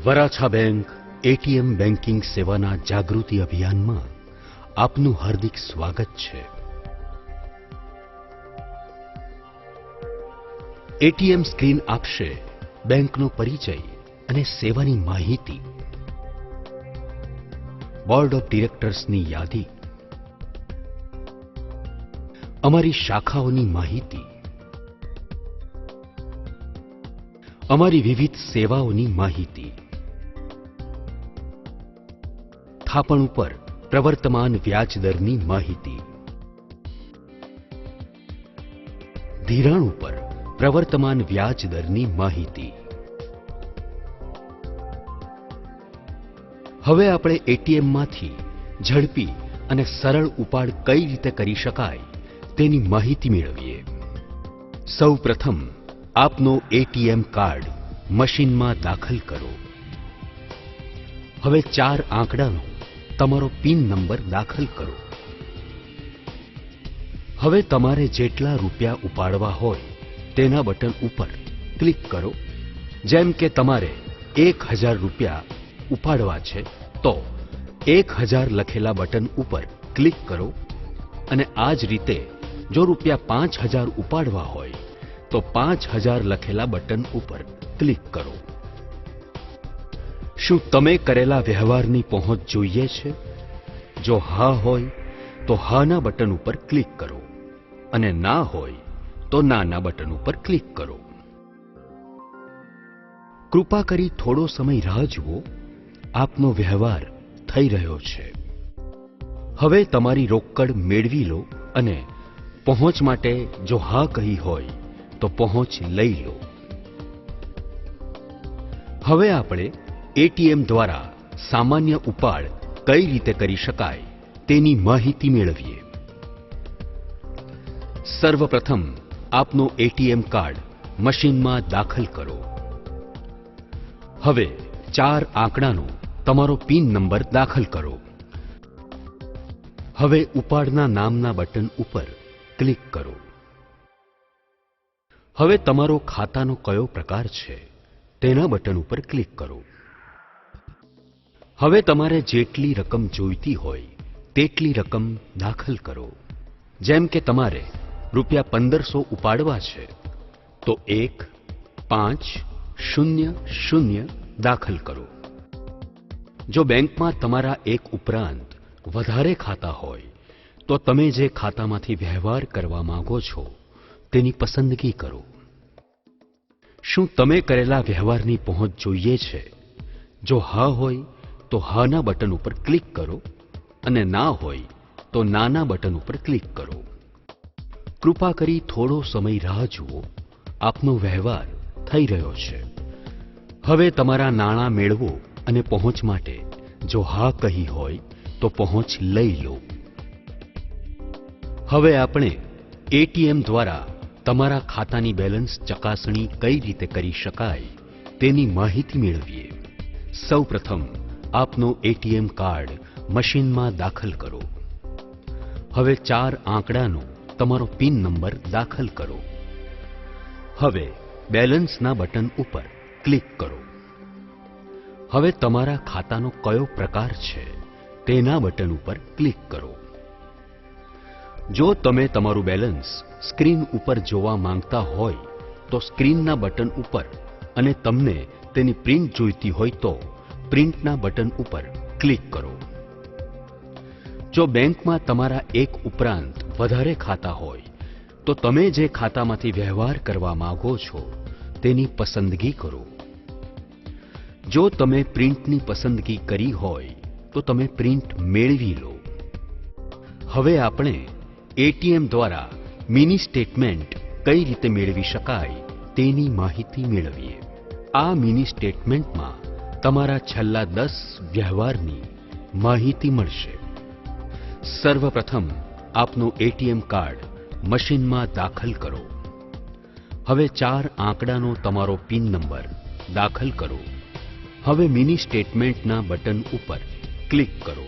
Varachha bank ATM banking સેવાના જાગૃતિ અભિયાનમાં આપનું હાર્દિક સ્વાગત છે. એટીએમ સ્ક્રીન આપશે બેંકનો પરિચય અને સેવાની માહિતી, બોર્ડ ઓફ ડિરેક્ટર્સની યાદી, અમારી શાખાઓની માહિતી, અમારી વિવિધ સેવાઓની માહિતી, થાપણ ઉપર પ્રવર્તમાન વ્યાજ દરની માહિતી, ધિરાણ ઉપર પ્રવર્તમાન વ્યાજ દરની માહિતી. હવે આપણે એટીએમમાંથી ઝડપી અને સરળ ઉપાડ કઈ રીતે કરી શકાય તેની માહિતી મેળવીએ. સૌ પ્રથમ આપનો એટીએમ કાર્ડ મશીનમાં દાખલ કરો. હવે 4 આંકડાનો તમારો પિન નંબર દાખલ કરો. હવે તમારે જેટલા રૂપિયા ઉપાડવા હોય તેના બટન ઉપર ક્લિક કરો. જેમ કે તમારે 1000 રૂપિયા ઉપાડવા છે તો 1000 લખેલા બટન ઉપર ક્લિક કરો અને આ જ રીતે જો રૂપિયા 5000 ઉપાડવા હોય તો 5000 લખેલા બટન ઉપર ક્લિક કરો. શું તમે કરેલા વ્યવહારની પહોંચ જોઈએ છે? જો હા હોય તો હાના બટન ઉપર ક્લિક કરો અને ના હોય તો નાના બટન ઉપર ક્લિક કરો. કૃપા કરી થોડો સમય રાહ જુઓ. આપનો વ્યવહાર થઈ રહ્યો છે. હવે તમારી રોકડ મેળવી લો અને પહોંચ માટે જો હા કહી હોય તો પહોંચ લઈ લો. હવે આપણે એટીએમ દ્વારા સામાન્ય ઉપાડ કઈ રીતે કરી શકાય તેની માહિતી મેળવીએ. સર્વપ્રથમ આપનો એટીએમ કાર્ડ મશીનમાં દાખલ કરો. હવે 4 આંકડાનો તમારો પિન નંબર દાખલ કરો. હવે ઉપાડના નામના બટન ઉપર ક્લિક કરો. હવે તમારો ખાતાનો કયો પ્રકાર છે તેના બટન ઉપર ક્લિક કરો. હવે તમારે જેટલી રકમ જોઈતી હોય તેટલી રકમ દાખલ કરો. જેમ કે તમારે રૂપિયા 1500 ઉપાડવા છે તો 1500 દાખલ કરો. જો બેંકમાં તમારા એક ઉપરાંત વધારે ખાતા હોય તો તમે જે ખાતામાંથી વ્યવહાર કરવા માંગો છો તેની પસંદગી કરો. શું તમે કરેલા વ્યવહારની પહોંચ જોઈએ છે? જો હા હોય તો હાના બટન ઉપર ક્લિક કરો અને ના હોય તો નાના બટન ઉપર ક્લિક કરો. કૃપા કરી થોડો સમય રાહ જુઓ. આપનો વ્યવહાર થઈ રહ્યો છે. હવે તમારા નાણાં મેળવો અને પહોંચ માટે જો હા કહી હોય તો પહોંચ લઈ લો. હવે આપણે એટીએમ દ્વારા તમારા ખાતાની બેલેન્સ ચકાસણી કઈ રીતે કરી શકાય તેની માહિતી મેળવીએ. સૌ પ્રથમ આપનો એટીએમ કાર્ડ મશીનમાં દાખલ કરો. હવે 4 આંકડાનો તમારો પિન નંબર દાખલ કરો. હવે બેલેન્સના બટન ઉપર ક્લિક કરો. હવે તમારા ખાતાનો કયો પ્રકાર છે તેના બટન ઉપર ક્લિક કરો. જો તમે તમારું બેલેન્સ સ્ક્રીન ઉપર જોવા માંગતા હોય તો સ્ક્રીનના બટન ઉપર અને તમને તેની પ્રિન્ટ જોઈતી હોય તો પ્રિન્ટના બટન ઉપર ક્લિક કરો. જો બેંકમાં તમારા એક ઉપરાંત વધારે ખાતા હોય તો તમે જે ખાતામાંથી વ્યવહાર કરવા માંગો છો તેની પસંદગી કરો. જો તમે પ્રિન્ટની પસંદગી કરી હોય તો તમે પ્રિન્ટ મેળવી લો. હવે આપણે એટીએમ દ્વારા મિની સ્ટેટમેન્ટ કઈ રીતે મેળવી શકાય તેની માહિતી મેળવીએ. આ મિની સ્ટેટમેન્ટમાં તમારા છેલ્લા 10 વ્યવહારની માહિતી મળશે. સર્વપ્રથમ આપનો એટીએમ કાર્ડ મશીનમાં દાખલ કરો. હવે 4 આંકડાનો તમારો પિન નંબર દાખલ કરો. હવે મિની સ્ટેટમેન્ટના બટન ઉપર ક્લિક કરો.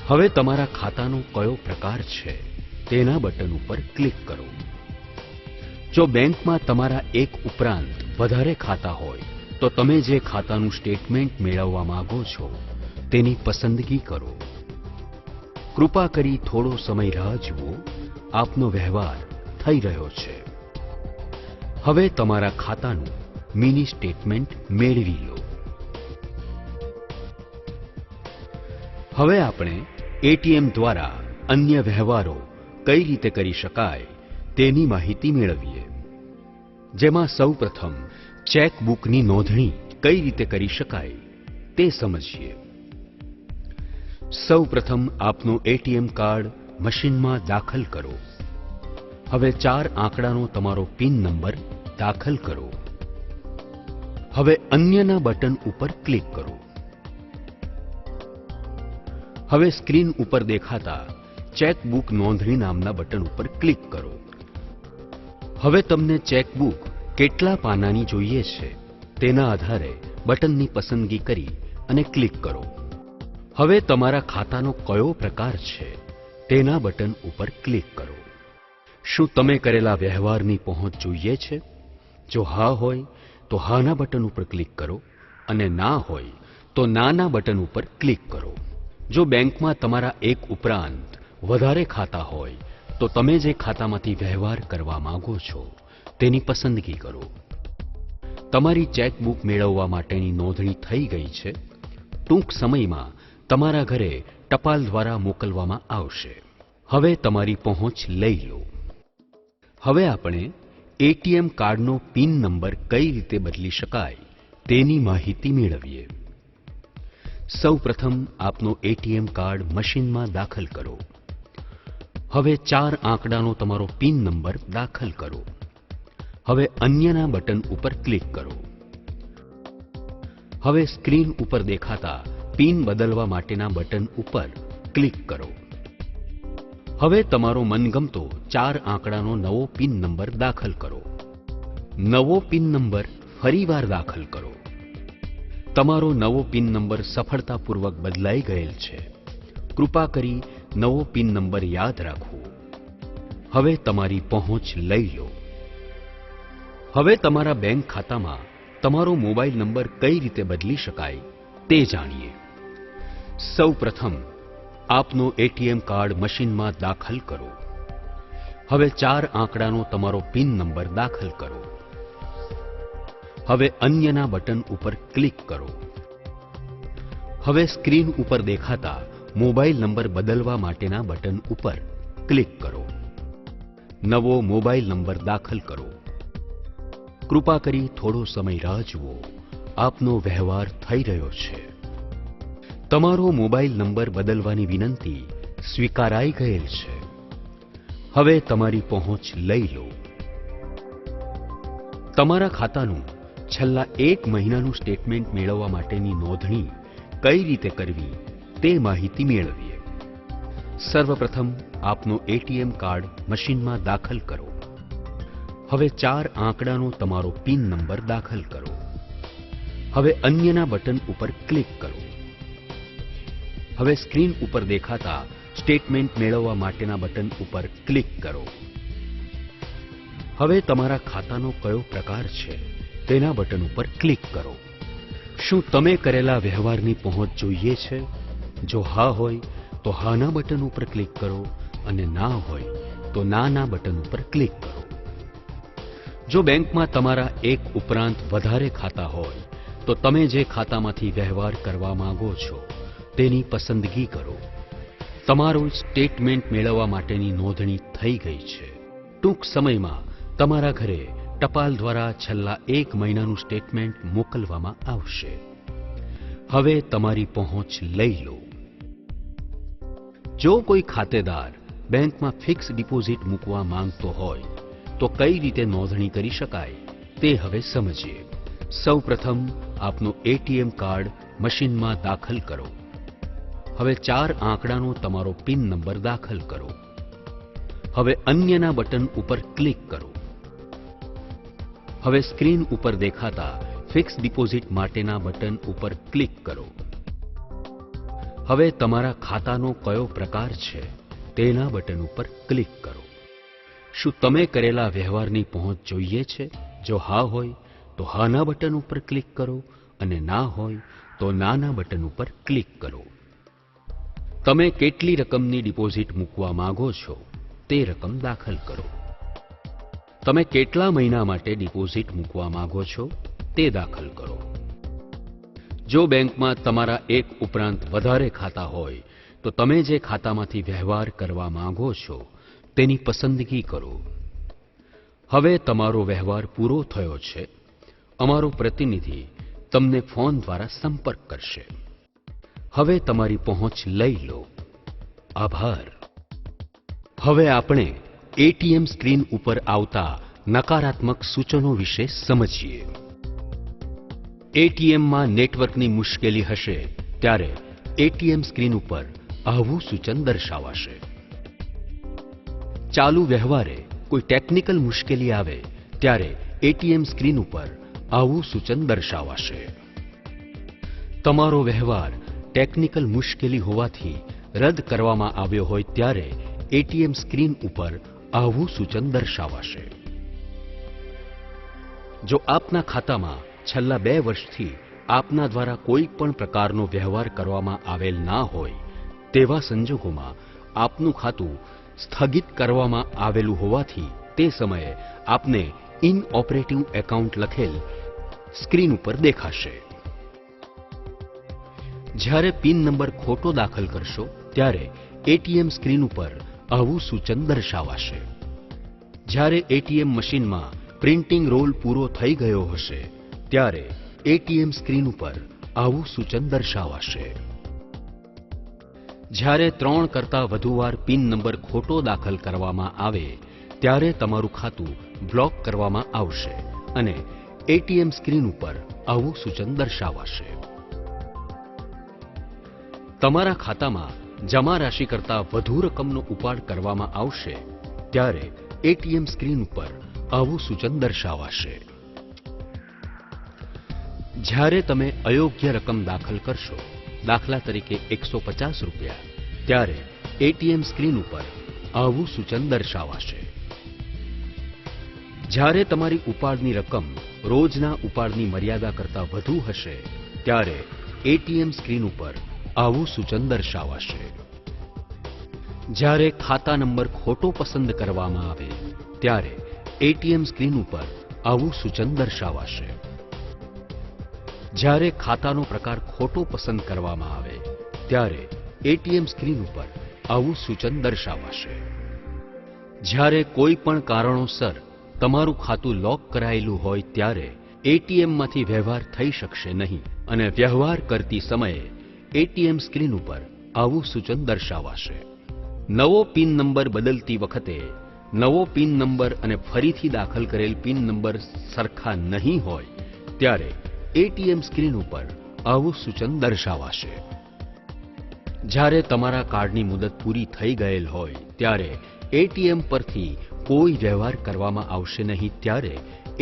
હવે તમારા ખાતાનો કયો પ્રકાર છે તેના બટન ઉપર ક્લિક કરો. જો બેંકમાં તમારા એક ઉપરાંત વધારે ખાતા હોય તો તમે જે ખાતાનું સ્ટેટમેન્ટ મેળવવા માંગો છો તેની પસંદગી કરો. કૃપા કરી થોડો સમય રાહ જુઓ. આપનો વ્યવહાર થઈ રહ્યો છે. હવે તમારા ખાતાનું મિની સ્ટેટમેન્ટ મેળવી લો. હવે આપણે એટીએમ દ્વારા અન્ય વ્યવહારો કઈ રીતે કરી શકાય તેની માહિતી મેળવીએ. જેમાં સૌપ્રથમ ચેકબુકની નોંધણી કઈ રીતે કરી શકાય તે સમજીએ. સૌપ્રથમ આપનું એટીએમ કાર્ડ મશીનમાં દાખલ કરો. હવે 4 આંકડાનો તમારો પિન નંબર દાખલ કરો. હવે અન્યના બટન ઉપર ક્લિક કરો. હવે સ્ક્રીન ઉપર દેખાતા ચેકબુક નોંધણી નામના બટન ઉપર ક્લિક કરો. હવે તમને ચેકબુક કેટલા પાનાની જોઈએ છે તેના આધારે બટનની પસંદગી કરી અને ક્લિક કરો. હવે તમારા ખાતાનો કયો પ્રકાર છે તેના બટન ઉપર ક્લિક કરો. શું તમે કરેલા વ્યવહારની પહોંચ જોઈએ છે? જો હા હોય તો હાના બટન ઉપર ક્લિક કરો અને ના હોય તો નાના બટન ઉપર ક્લિક કરો. જો બેંકમાં તમારા એક ઉપરાંત વધારે ખાતા હોય તો તમે જે ખાતામાંથી વ્યવહાર કરવા માંગો છો તેની પસંદગી કરો. તમારી ચેકબુક મેળવવા માટેની નોંધણી થઈ ગઈ છે. ટૂંક સમયમાં તમારા ઘરે ટપાલ દ્વારા મોકલવામાં આવશે. હવે તમારી પહોંચ લઈ લો. હવે આપણે એટીએમ કાર્ડનો પિન નંબર કઈ રીતે બદલી શકાય તેની માહિતી મેળવીએ. સૌપ્રથમ આપનો એટીએમ કાર્ડ મશીનમાં દાખલ કરો. હવે 4 આંકડાનો તમારો પિન નંબર દાખલ કરો. હવે અન્યના બટન ઉપર ક્લિક કરો. હવે સ્ક્રીન ઉપર દેખાતા પિન બદલવા માટેના બટન ઉપર ક્લિક કરો. હવે તમારો મનગમતો 4 આંકડાનો નવો પિન નંબર દાખલ કરો. નવો પિન નંબર ફરીવાર દાખલ કરો. તમારો નવો પિન નંબર સફળતાપૂર્વક બદલાઈ ગયેલ છે. કૃપા કરી નવો પિન નંબર યાદ રાખો. હવે તમારી પહોંચ લઈ લો. હવે તમારા બેંક ખાતામાં તમારો મોબાઈલ નંબર કઈ રીતે બદલી શકાય તે જાણીએ. સૌપ્રથમ આપનો એટીએમ કાર્ડ મશીનમાં દાખલ કરો. હવે 4 આંકડાનો તમારો પિન નંબર દાખલ કરો. હવે અન્યના બટન ઉપર ક્લિક કરો. હવે સ્ક્રીન ઉપર દેખાતા મોબાઈલ નંબર બદલવા માટેના બટન ઉપર ક્લિક કરો. નવો મોબાઈલ નંબર દાખલ કરો. કૃપા કરી થોડો સમય રાહ જુઓ. આપનો વ્યવહાર થઈ રહ્યો છે. તમારો મોબાઈલ નંબર બદલવાની વિનંતી સ્વીકારાઈ ગયેલ છે. હવે તમારી પહોંચ લઈ લો. તમારા ખાતાનું છેલ્લા 1 મહિનાનું સ્ટેટમેન્ટ મેળવવા માટેની નોંધણી કઈ રીતે કરવી તે માહિતી મેળવીએ. સર્વપ્રથમ આપનો એટીએમ કાર્ડ મશીનમાં દાખલ કરો. હવે 4 આંકડાનો તમારો પિન નંબર દાખલ કરો. હવે અન્યના બટન ઉપર ક્લિક કરો. હવે સ્ક્રીન ઉપર દેખાતા સ્ટેટમેન્ટ મેળવવા માટેના બટન ઉપર ક્લિક કરો. હવે તમારા ખાતાનો કયો પ્રકાર છે તેના બટન ઉપર ક્લિક કરો. શું તમે કરેલા વ્યવહારની પહોંચ જોઈએ છે? જો હા હોય તો હાના બટન ઉપર ક્લિક કરો અને ના હોય તો નાના બટન ઉપર ક્લિક કરો. જો બેંકમાં તમારા એક ઉપરાંત વધારે ખાતા હોય તો તમે જે ખાતામાંથી વ્યવહાર કરવા માંગો છો તેની પસંદગી કરો. તમારું સ્ટેટમેન્ટ મેળવવા માટેની નોંધણી થઈ ગઈ છે. ટૂંક સમયમાં તમારા ઘરે ટપાલ દ્વારા છેલ્લા 1 મહિનાનું સ્ટેટમેન્ટ મોકલવામાં આવશે. હવે તમારી પહોંચ લઈ લો. જો કોઈ ખાતેદાર બેંકમાં ફિક્સ ડિપોઝિટ મૂકવા માંગતો હોય તો કઈ રીતે નોંધણી કરી શકાય તે હવે સમજીએ. સૌપ્રથમ આપનો એટીએમ કાર્ડ મશીનમાં દાખલ કરો. હવે 4 આંકડાનો તમારો પિન નંબર દાખલ કરો. હવે અન્યના બટન ઉપર ક્લિક કરો. હવે સ્ક્રીન ઉપર દેખાતા ફિક્સ ડિપોઝિટ માટેના બટન ઉપર ક્લિક કરો. હવે તમારા ખાતાનો કયો પ્રકાર છે તેના બટન ઉપર ક્લિક કરો. શું તમે કરેલા વ્યવહારની પહોંચ જોઈએ છે? જો હા હોય તો હાના બટન ઉપર ક્લિક કરો અને ના હોય તો નાના બટન ઉપર ક્લિક કરો. તમે કેટલી રકમની ડિપોઝિટ મૂકવા માંગો છો તે રકમ દાખલ કરો. તમે કેટલા મહિના માટે ડિપોઝિટ મૂકવા માંગો છો તે દાખલ કરો. જો બેંકમાં તમારા એક ઉપરાંત વધારે ખાતા હોય તો તમે જે ખાતામાંથી વ્યવહાર કરવા માંગો છો તેની પસંદગી કરો. હવે તમારો વ્યવહાર પૂરો થયો છે. અમારો પ્રતિનિધિ તમને ફોન દ્વારા સંપર્ક કરશે. હવે તમારી પહોંચ લઈ લો. આભાર. હવે આપણે એટીએમ સ્ક્રીન ઉપર આવતા નકારાત્મક સૂચનો વિશે સમજીએ. એટીએમમાં નેટવર્કની મુશ્કેલી હશે ત્યારે એટીએમ સ્ક્રીન ઉપર આવું સૂચન દર્શાવાશે. ચાલુ વ્યવહારે કોઈ ટેકનિકલ મુશ્કેલી આવે ત્યારે એટીએમ સ્ક્રીન ઉપર આવું સૂચન દર્શાવાશે. તમારો વ્યવહાર ટેકનિકલ મુશ્કેલી હોવાથી રદ કરવામાં આવ્યો હોય ત્યારે એટીએમ સ્ક્રીન ઉપર આવું સૂચન દર્શાવાશે. જો આપના ખાતામાં છેલ્લા 2 વર્ષથી આપના દ્વારા કોઈ પણ પ્રકારનો વ્યવહાર કરવામાં આવેલ ના હોય તેવા સંજોગોમાં આપનું ખાતું સ્થગિત કરવામાં આવેલું હોવાથી તે સમયે આપને ઇનઓપરેટિવ એકાઉન્ટ લખેલ સ્ક્રીન ઉપર દેખાશે. જ્યારે પિન નંબર ખોટો દાખલ કરશો ત્યારે એટીએમ સ્ક્રીન ઉપર આવું સૂચન દર્શાવાશે. જ્યારે એટીએમ મશીનમાં પ્રિન્ટિંગ રોલ પૂરો થઈ ગયો હશે ત્યારે એટીએમ સ્ક્રીન ઉપર આવું સૂચન દર્શાવાશે. જ્યારે 3 કરતાં વધુ વાર પિન નંબર ખોટો દાખલ કરવામાં આવે ત્યારે તમારું ખાતું બ્લોક કરવામાં આવશે અને એટીએમ સ્ક્રીન ઉપર આવું સૂચન દર્શાવાશે. તમારા ખાતામાં જમા રાશિ કરતાં વધુ રકમનો ઉપાડ કરવામાં આવશે ત્યારે એટીએમ સ્ક્રીન ઉપર આવું સૂચન દર્શાવાશે. જ્યારે તમે અયોગ્ય રકમ દાખલ કરશો, દાખલા તરીકે 150 રૂપિયા, ત્યારે એટીએમ સ્ક્રીન ઉપર આવું સૂચન દર્શાવાશે. જ્યારે તમારી ઉપાડની રકમ રોજના ઉપાડની મર્યાદા કરતાં વધુ હશે ત્યારે એટીએમ સ્ક્રીન ઉપર આવું સૂચન દર્શાવાશે. જ્યારે ખાતા નંબર ખોટો પસંદ કરવામાં આવે ત્યારે એટીએમ સ્ક્રીન ઉપર આવું સૂચન દર્શાવાશે. જ્યારે ખાતાનો પ્રકાર ખોટો પસંદ કરવામાં આવે ત્યારે એટીએમ સ્ક્રીન ઉપર આવું સૂચન દર્શાવાશે. જ્યારે કોઈ પણ કારણોસર તમારું ખાતું લોક કરાયેલું હોય ત્યારે એટીએમમાંથી વ્યવહાર થઈ શકશે નહીં અને વ્યવહાર કરતી સમયે એટીએમ સ્ક્રીન ઉપર આવું સૂચન દર્શાવાશે. નવો પિન નંબર બદલતી વખતે નવો પિન નંબર અને ફરીથી દાખલ કરેલ પિન નંબર સરખા નહીં હોય ત્યારે એટીએમ સ્ક્રીન ઉપર આવું સૂચન દર્શાવાશે. જ્યારે તમારા કાર્ડની મુદત પૂરી થઈ ગયેલ હોય ત્યારે એટીએમ પરથી કોઈ વ્યવહાર કરવામાં આવશે નહીં ત્યારે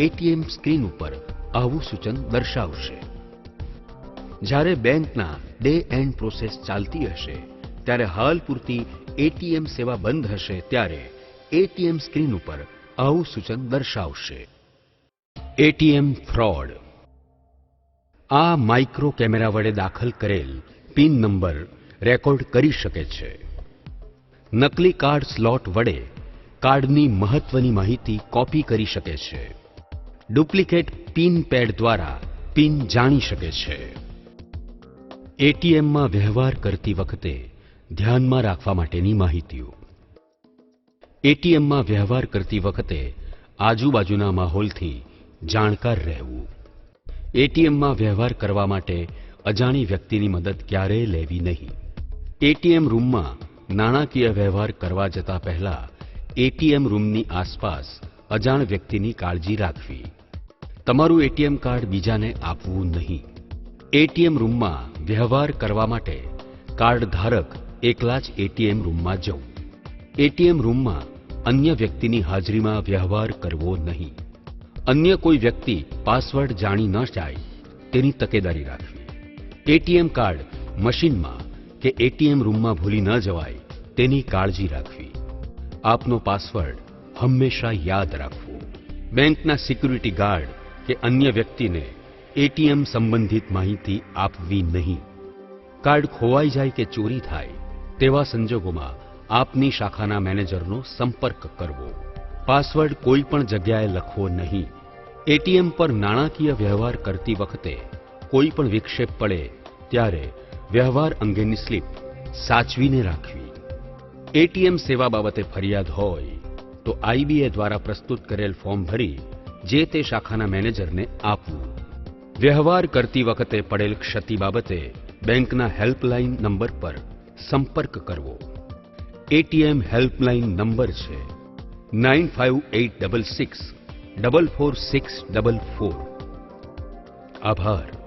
એટીએમ સ્ક્રીન ઉપર આવું સૂચન દર્શાવશે. જ્યારે બેંકના ડે એન્ડ પ્રોસેસ ચાલતી હશે ત્યારે હાલ પૂરતી એટીએમ સેવા બંધ હશે ત્યારે એટીએમ સ્ક્રીન ઉપર આવું સૂચન દર્શાવશે. ATM fraud. આ માઇક્રો કેમેરા વડે દાખલ કરેલ પિન નંબર રેકોર્ડ કરી શકે છે. નકલી કાર્ડ સ્લોટ વડે કાર્ડની મહત્વની માહિતી કોપી કરી શકે છે. ડુપ્લિકેટ પિન પેડ દ્વારા પિન જાણી શકે છે. એટીએમમાં વ્યવહાર કરતી વખતે ધ્યાનમાં રાખવા માટેની માહિતીઓ. એટીએમમાં વ્યવહાર કરતી વખતે આજુબાજુના માહોલથી જાણકાર રહેવું. એટીએમમાં વ્યવહાર કરવા માટે અજાણી વ્યક્તિની મદદ ક્યારેય લેવી નહીં. એટીએમ રૂમમાં નાણાકીય વ્યવહાર કરવા જતા પહેલા એટીએમ રૂમની આસપાસ અજાણ વ્યક્તિની કાળજી રાખવી. તમારું એટીએમ કાર્ડ બીજાને આપવું નહીં. એટીએમ રૂમમાં વ્યવહાર કરવા માટે કાર્ડ ધારક એકલા જ એટીએમ રૂમમાં જવું. એટીએમ રૂમમાં અન્ય વ્યક્તિની હાજરીમાં વ્યવહાર કરવો નહીં. અન્ય કોઈ વ્યક્તિ પાસવર્ડ જાણી ન જાય તેની તકેદારી રાખવી. એટીએમ કાર્ડ મશીનમાં કે એટીએમ રૂમમાં ભૂલી ન જવાય તેની કાળજી રાખવી. આપનો પાસવર્ડ હંમેશા યાદ રાખવો. બેંકના સિક્યુરિટી ગાર્ડ કે અન્ય વ્યક્તિને એટીએમ સંબંધિત માહિતી આપવી નહીં. કાર્ડ ખોવાઈ જાય કે ચોરી થાય તેવા સંજોગોમાં આપની શાખાના મેનેજરનો સંપર્ક કરવો. પાસવર્ડ કોઈ પણ જગ્યાએ લખવો નહીં. એટીએમ પર નાણાકીય વ્યવહાર કરતી વખતે કોઈ પણ વિક્ષેપ પડે ત્યારે વ્યવહાર અંગેની સ્લીપ સાચવીને રાખવી. એટીએમ સેવા બાબતે ફરિયાદ હોય તો આઈબીએ દ્વારા પ્રસ્તુત કરેલ ફોર્મ ભરી જે તે શાખાના મેનેજરને આપવું. વ્યવહાર કરતી વખતે પડેલ ક્ષતિ બાબતે બેંકના હેલ્પલાઇન નંબર પર સંપર્ક કરવો. એટીએમ હેલ્પલાઇન નંબર છે 9586644644. આભાર.